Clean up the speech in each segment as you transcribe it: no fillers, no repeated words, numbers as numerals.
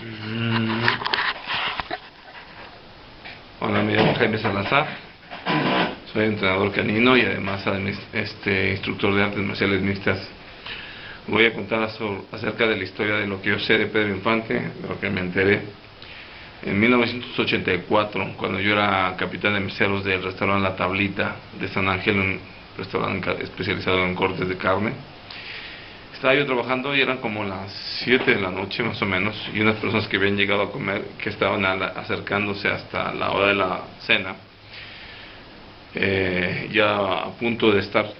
Mm. Hola, me llamo Jaime Salazar, soy entrenador canino y además instructor de artes marciales mixtas. Voy a contar acerca de la historia de lo que yo sé de Pedro Infante, de lo que me enteré. En 1984, cuando yo era capitán de meseros del restaurante La Tablita de San Ángel, un restaurante especializado en cortes de carne, estaba yo trabajando y eran como las 7 de la noche más o menos, y unas personas que habían llegado a comer, que estaban acercándose hasta la hora de la cena, ya a punto de estar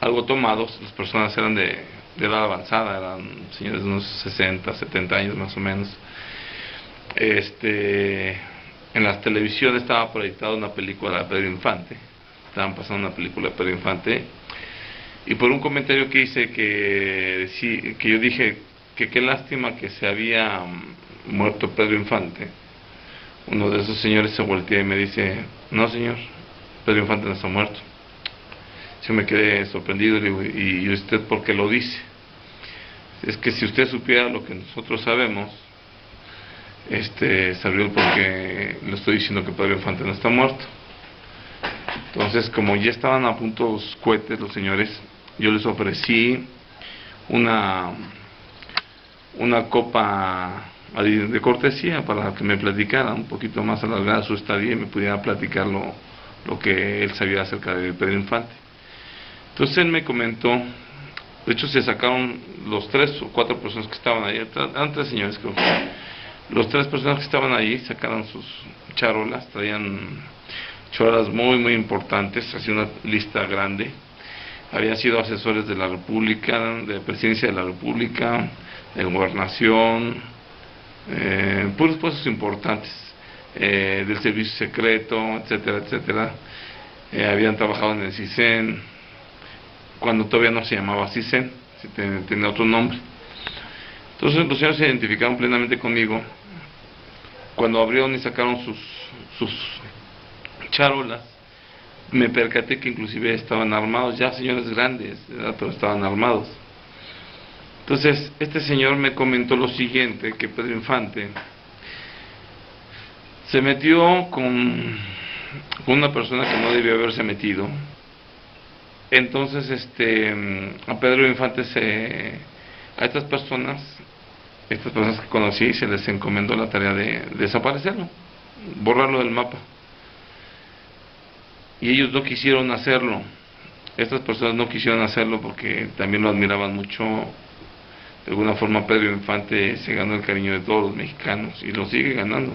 algo tomados. Las personas eran de edad avanzada, eran señores de unos 60, 70 años más o menos. En las televisiones estaba proyectada una película de Pedro Infante, estaban pasando una película de Pedro Infante, y por un comentario que hice que yo dije que qué lástima que se había muerto Pedro Infante, uno de esos señores se voltea y me dice: no, señor, Pedro Infante no está muerto. Yo me quedé sorprendido y le digo: ¿y usted por qué lo dice? Es que si usted supiera lo que nosotros sabemos, sabría el por qué le estoy diciendo que Pedro Infante no está muerto. Entonces, como ya estaban a punto los cohetes los señores, yo les ofrecí una copa de cortesía para que me platicara un poquito más alargada su estadía y me pudiera platicar lo que él sabía acerca de Pedro Infante. Entonces él me comentó, de hecho se sacaron los 3 o 4 personas que estaban ahí, eran 3 señores creo que, los 3 personas que estaban ahí sacaron sus charolas, traían charolas muy muy importantes, hacía una lista grande. Habían sido asesores de la República, de la Presidencia de la República, de Gobernación, puros puestos importantes, del Servicio Secreto, etcétera, etcétera. Habían trabajado en el CISEN, cuando todavía no se llamaba CISEN, tenía otro nombre. Entonces los señores se identificaron plenamente conmigo. Cuando abrieron y sacaron sus charolas, me percaté que inclusive estaban armados, ya señores grandes, ¿verdad? Pero estaban armados. Entonces este señor me comentó lo siguiente, que Pedro Infante se metió con una persona que no debió haberse metido. Entonces a Pedro Infante a estas personas que conocí, se les encomendó la tarea de desaparecerlo, borrarlo del mapa, y ellos no quisieron hacerlo. Estas personas no quisieron hacerlo porque también lo admiraban mucho. De alguna forma Pedro Infante se ganó el cariño de todos los mexicanos y lo sigue ganando.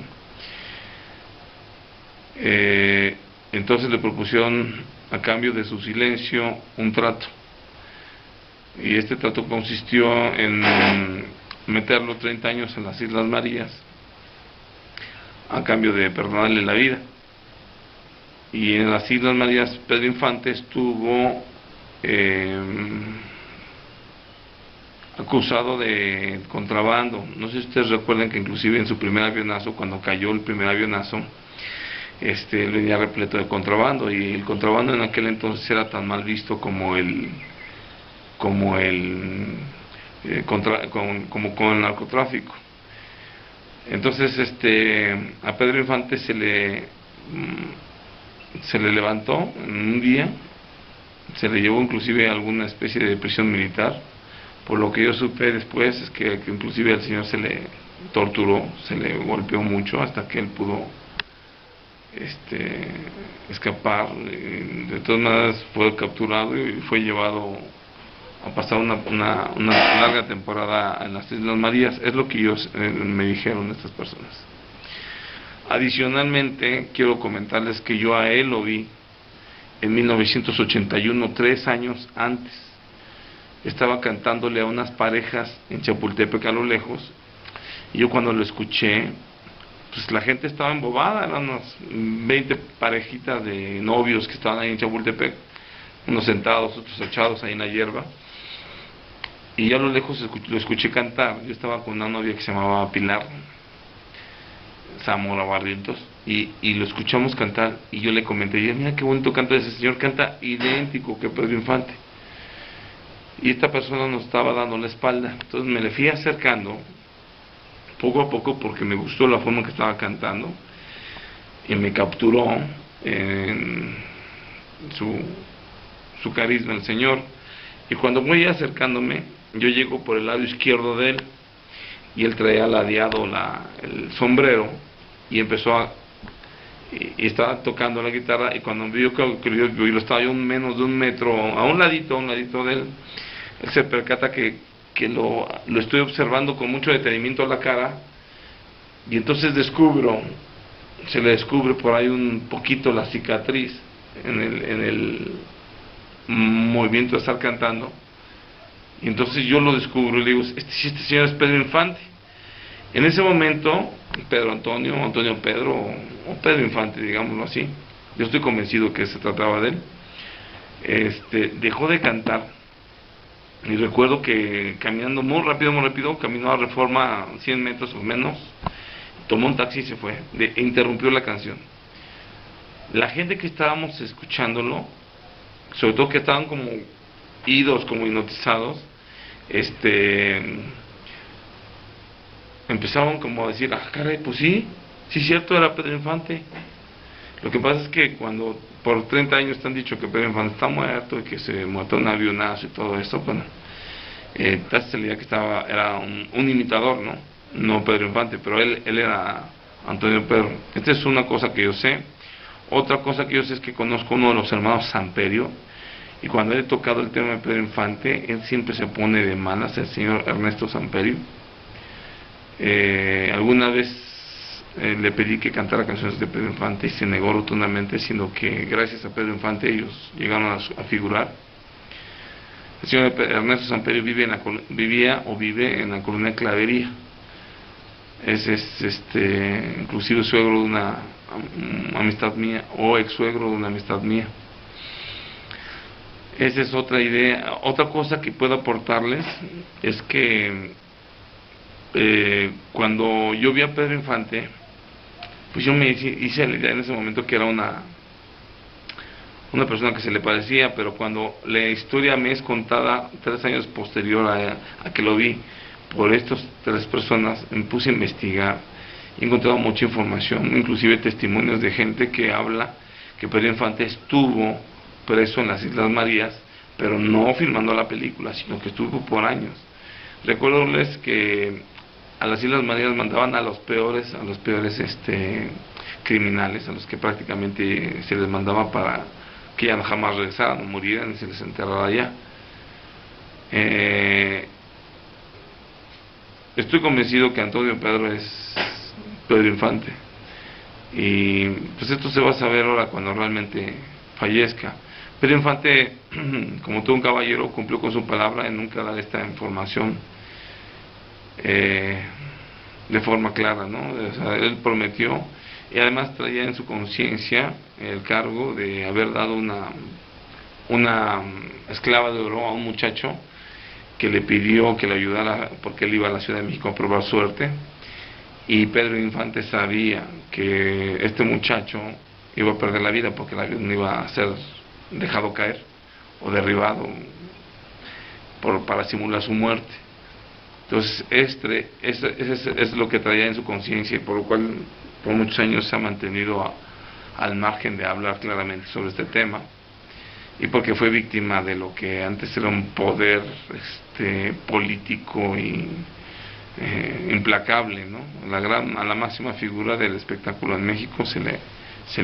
Entonces le propusieron, a cambio de su silencio, un trato, y este trato consistió en meterlo 30 años en las Islas Marías a cambio de perdonarle la vida. Y en las Islas Marías Pedro Infante estuvo acusado de contrabando. No sé si ustedes recuerdan que inclusive en su primer avionazo, cuando cayó el primer avionazo, venía repleto de contrabando, y el contrabando en aquel entonces era tan mal visto como el el narcotráfico. Entonces a Pedro Infante se le levantó en un día, se le llevó inclusive a alguna especie de prisión militar. Por lo que yo supe después es que inclusive al señor se le torturó, se le golpeó mucho hasta que él pudo escapar. De todas maneras fue capturado y fue llevado a pasar una larga temporada en las Islas Marías. Es lo que ellos me dijeron estas personas. Adicionalmente quiero comentarles que yo a él lo vi en 1981, 3 años antes. Estaba cantándole a unas parejas en Chapultepec a lo lejos, y yo cuando lo escuché, pues la gente estaba embobada, eran unas 20 parejitas de novios que estaban ahí en Chapultepec, unos sentados, otros echados ahí en la hierba, y yo a lo lejos lo escuché cantar. Yo estaba con una novia que se llamaba Pilar Zamora Barrientos, y lo escuchamos cantar, y yo le comenté: mira qué bonito canta ese señor, canta idéntico que Pedro Infante. Y esta persona nos estaba dando la espalda. Entonces me le fui acercando poco a poco, porque me gustó la forma que estaba cantando y me capturó en su carisma el Señor. Y cuando voy acercándome, yo llego por el lado izquierdo de él y él traía ladeado el sombrero y empezó y estaba tocando la guitarra, y cuando vio que yo lo estaba yo menos de un metro a un ladito de él se percata que lo estoy observando con mucho detenimiento a la cara, y entonces se le descubre por ahí un poquito la cicatriz en el movimiento de estar cantando, y entonces yo lo descubro y le digo, este señor es Pedro Infante. En ese momento, Antonio Pedro, o Pedro Infante, digámoslo así, yo estoy convencido que se trataba de él, dejó de cantar, y recuerdo que caminando muy rápido, caminó a Reforma 100 metros o menos, tomó un taxi y se fue, interrumpió la canción. La gente que estábamos escuchándolo, sobre todo que estaban como idos, como hipnotizados, empezaban como a decir, caray, pues sí cierto, era Pedro Infante. Lo que pasa es que cuando por 30 años te han dicho que Pedro Infante está muerto y que se mató en un avionazo y todo esto, bueno, te hace la idea que era un imitador, no Pedro Infante, pero él era Antonio Pedro. Esta es una cosa que yo sé. Otra cosa que yo sé es que conozco uno de los hermanos Samperio, y cuando he tocado el tema de Pedro Infante, él siempre se pone de malas, el señor Ernesto Samperio. Alguna vez le pedí que cantara canciones de Pedro Infante y se negó rotundamente, sino que gracias a Pedro Infante ellos llegaron a figurar. El señor Ernesto Samperio vive en la colonia Clavería. Es inclusive suegro de una amistad mía, o ex suegro de una amistad mía. Esa es otra idea. Otra cosa que puedo aportarles es que cuando yo vi a Pedro Infante, pues yo me hice la idea en ese momento que era una persona que se le parecía, pero cuando la historia me es contada 3 años posterior a que lo vi por estas 3 personas, me puse a investigar y he encontrado mucha información, inclusive testimonios de gente que habla que Pedro Infante estuvo preso en las Islas Marías, pero no filmando la película, sino que estuvo por años. Recuerdoles que a las Islas Marías mandaban a los peores criminales, a los que prácticamente se les mandaba para que ya jamás regresaran o murieran y se les enterrara allá. Estoy convencido que Antonio Pedro es Pedro Infante, y pues esto se va a saber ahora cuando realmente fallezca. Pedro Infante, como todo un caballero, cumplió con su palabra en nunca dar esta información de forma clara, O sea, él prometió, y además traía en su conciencia el cargo de haber dado una esclava de oro a un muchacho que le pidió que le ayudara porque él iba a la Ciudad de México a probar suerte, y Pedro Infante sabía que este muchacho iba a perder la vida porque el avión iba a ser dejado caer o derribado para simular su muerte. Entonces es lo que traía en su conciencia, y por lo cual por muchos años se ha mantenido al margen de hablar claramente sobre este tema, y porque fue víctima de lo que antes era un poder político y implacable, a la máxima figura del espectáculo en México se le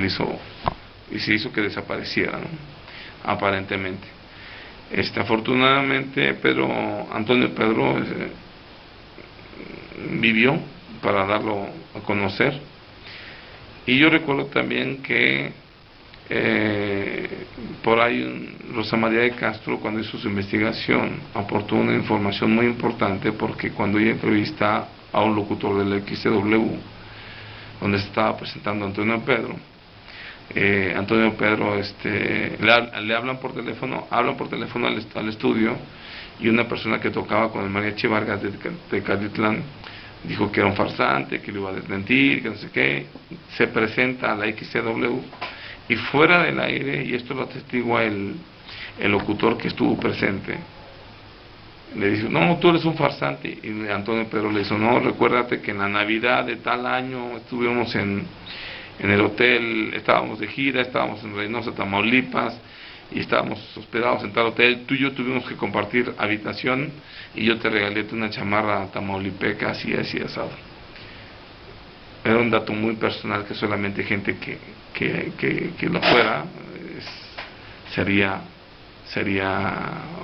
hizo que desapareciera, aparentemente. Afortunadamente Antonio Pedro vivió para darlo a conocer, y yo recuerdo también que por ahí Rosa María de Castro, cuando hizo su investigación, aportó una información muy importante, porque cuando ella entrevista a un locutor del XCW donde se estaba presentando Antonio Pedro, le hablan por teléfono al estudio, y una persona que tocaba con el Mariachi Vargas de Catitlán dijo que era un farsante, que lo iba a desmentir, que no sé qué. Se presenta a la XCW, y fuera del aire, y esto lo atestigua el locutor que estuvo presente, le dice, no, tú eres un farsante. Y Antonio Pedro le dice, no, recuérdate que en la Navidad de tal año estuvimos en el hotel, estábamos de gira, estábamos en Reynosa, Tamaulipas, y estábamos hospedados en tal hotel, tú y yo tuvimos que compartir habitación, y yo te regalé una chamarra tamaulipeca, así, así, asado. Era un dato muy personal que solamente gente que lo fuera, sería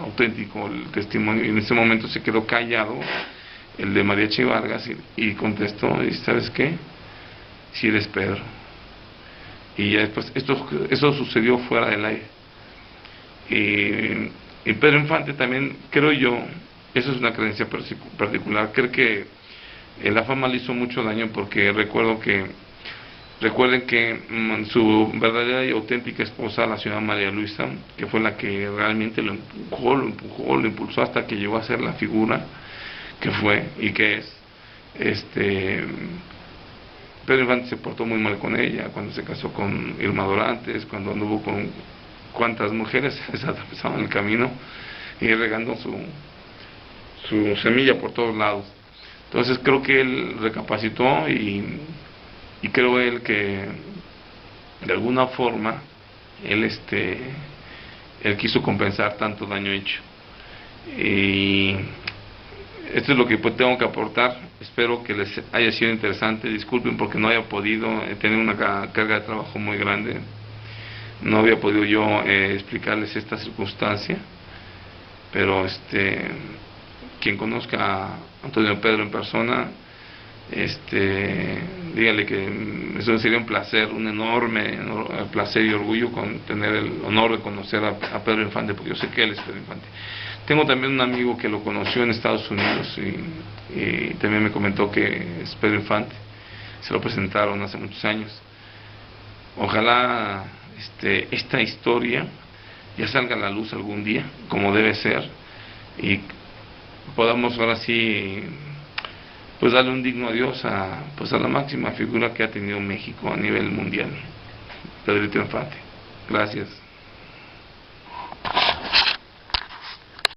auténtico el testimonio. Y en ese momento se quedó callado el de Mariachi Vargas y contestó, y ¿sabes qué? Si eres Pedro. Y ya después, esto sucedió fuera del aire. Y Pedro Infante también, creo yo, eso es una creencia particular, creo que la fama le hizo mucho daño, porque recuerden que su verdadera y auténtica esposa, la señora María Luisa, que fue la que realmente lo empujó, lo impulsó hasta que llegó a ser la figura que fue y que es, Pedro Infante se portó muy mal con ella, cuando se casó con Irma Dorantes, cuando anduvo con cuantas mujeres se atravesaban el camino y regando su semilla por todos lados. Entonces creo que él recapacitó y creo él que de alguna forma él quiso compensar tanto daño hecho. Y esto es lo que tengo que aportar. Espero que les haya sido interesante. Disculpen porque no haya podido, tener una carga de trabajo muy grande. No había podido yo explicarles esta circunstancia, pero quien conozca a Antonio Pedro en persona, dígale que eso sería un placer, un enorme placer y orgullo con tener el honor de conocer a Pedro Infante, porque yo sé que él es Pedro Infante. Tengo también un amigo que lo conoció en Estados Unidos y también me comentó que es Pedro Infante. Se lo presentaron hace muchos años. Ojalá esta historia ya salga a la luz algún día, como debe ser, y podamos ahora sí pues darle un digno adiós a la máxima figura que ha tenido México a nivel mundial, Pedrito Infante. Gracias.